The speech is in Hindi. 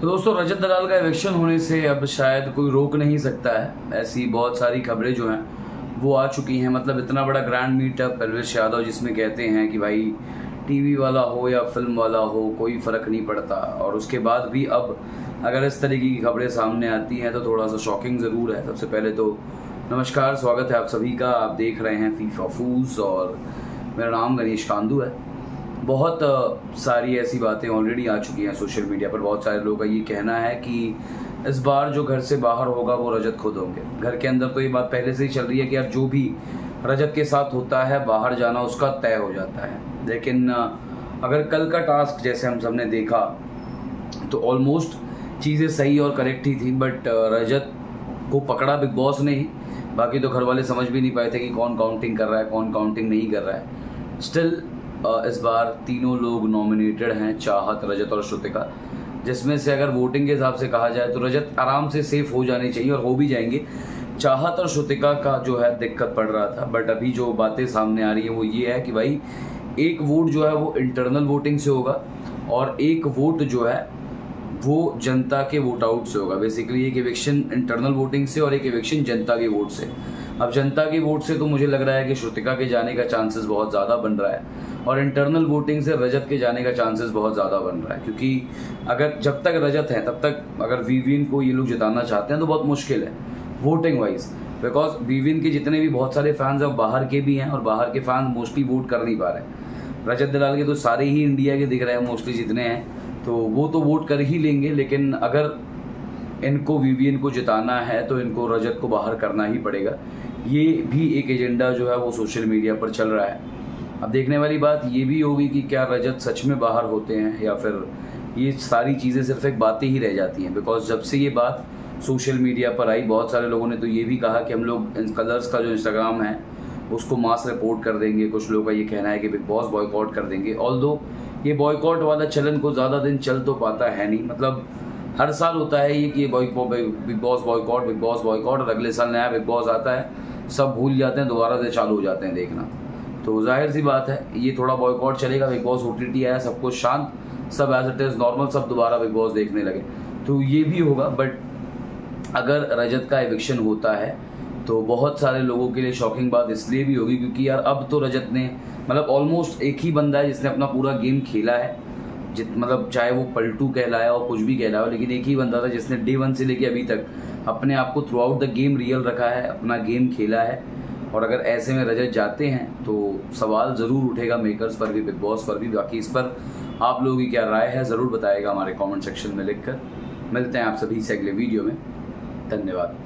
तो दोस्तों, रजत दलाल का इलेक्शन होने से अब शायद कोई रोक नहीं सकता है। ऐसी बहुत सारी खबरें जो हैं वो आ चुकी हैं। मतलब इतना बड़ा ग्रैंड मीटअप परवेश यादव, जिसमें कहते हैं कि भाई टीवी वाला हो या फिल्म वाला हो कोई फ़र्क नहीं पड़ता, और उसके बाद भी अब अगर इस तरीके की खबरें सामने आती हैं तो थोड़ा सा शॉकिंग ज़रूर है। सबसे पहले तो नमस्कार, स्वागत है आप सभी का। आप देख रहे हैं फीफा फूज और मेरा नाम गणेश कांदू है। बहुत सारी ऐसी बातें ऑलरेडी आ चुकी हैं सोशल मीडिया पर। बहुत सारे लोगों का ये कहना है कि इस बार जो घर से बाहर होगा वो रजत खुद होंगे। घर के अंदर तो ये बात पहले से ही चल रही है कि यार जो भी रजत के साथ होता है बाहर जाना उसका तय हो जाता है। लेकिन अगर कल का टास्क जैसे हम सबने देखा तो ऑलमोस्ट चीज़ें सही और करेक्ट ही थी, बट रजत को पकड़ा बिग बॉस ने ही। बाकी तो घर वाले समझ भी नहीं पाए थे कि कौन काउंटिंग कर रहा है कौन काउंटिंग नहीं कर रहा है। स्टिल इस बार तीनों लोग नॉमिनेटेड हैं, चाहत, रजत और श्रुतिका, जिसमें से अगर वोटिंग के हिसाब से कहा जाए तो रजत आराम से सेफ हो जाने चाहिए और हो भी जाएंगे। चाहत और श्रुतिका का जो है दिक्कत पड़ रहा था, बट अभी जो बातें सामने आ रही हैं वो ये है कि भाई एक वोट जो है वो इंटरनल वोटिंग से होगा और एक वोट जो है वो जनता के वोट आउट से होगा। बेसिकली एक इविक्शन इंटरनल वोटिंग से और एक इविक्शन जनता के वोट से। अब जनता के वोट से तो मुझे लग रहा है कि श्रुतिका के जाने का चांसेस बहुत ज़्यादा बन रहा है, और इंटरनल वोटिंग से रजत के जाने का चांसेस बहुत ज़्यादा बन रहा है। क्योंकि अगर जब तक रजत है तब तक अगर वीवीन को ये लोग जिताना चाहते हैं तो बहुत मुश्किल है वोटिंग वाइज, बिकॉज वीवीन के जितने भी बहुत सारे फैंस अब बाहर के भी हैं और बाहर के फैंस मोस्टली वोट कर नहीं पा रहे हैं। रजत दलाल के तो सारे ही इंडिया के दिख रहे हैं मोस्टली जितने हैं, तो वो तो वोट कर ही लेंगे। लेकिन अगर इनको वीवीएन को जिताना है तो इनको रजत को बाहर करना ही पड़ेगा। ये भी एक एजेंडा जो है वो सोशल मीडिया पर चल रहा है। अब देखने वाली बात ये भी होगी कि क्या रजत सच में बाहर होते हैं या फिर ये सारी चीज़ें सिर्फ एक बातें ही रह जाती हैं। बिकॉज जब से ये बात सोशल मीडिया पर आई बहुत सारे लोगों ने तो ये भी कहा कि हम लोग इन कलर्स का जो इंस्टाग्राम है उसको मास रिपोर्ट कर देंगे। कुछ लोगों का ये कहना है कि बिग बॉस बॉयकॉट कर देंगे। ऑल्दो ये बॉयकॉट वाला चलन को ज़्यादा दिन चल तो पाता है नहीं। मतलब हर साल होता है ये कि बिग बॉस बॉयकॉट और अगले साल नया बिग बॉस आता है, सब भूल जाते हैं, दोबारा से चालू हो जाते हैं देखना। तो जाहिर सी बात है ये थोड़ा बॉयकॉट चलेगा। बिग बॉस OTT आया, सब कुछ शांत, सब एज इट इज़ नॉर्मल, सब दोबारा बिग बॉस देखने लगे, तो ये भी होगा। बट अगर रजत का एविक्शन होता है तो बहुत सारे लोगों के लिए शॉकिंग बात इसलिए भी होगी क्योंकि यार अब तो रजत ने मतलब ऑलमोस्ट एक ही बंदा है जिसने अपना पूरा गेम खेला है। मतलब चाहे वो पलटू कहलाया और कुछ भी कहलाया हो, लेकिन एक ही बंदा था जिसने डे 1 से लेके अभी तक अपने आप को through out the game real रखा है, अपना गेम खेला है। और अगर ऐसे में रजत जाते हैं तो सवाल ज़रूर उठेगा मेकर्स पर भी, बिग बॉस पर भी। बाकी इस पर आप लोगों की क्या राय है ज़रूर बताएगा हमारे कमेंट सेक्शन में लिखकर। मिलते हैं आप सभी से अगले वीडियो में। धन्यवाद।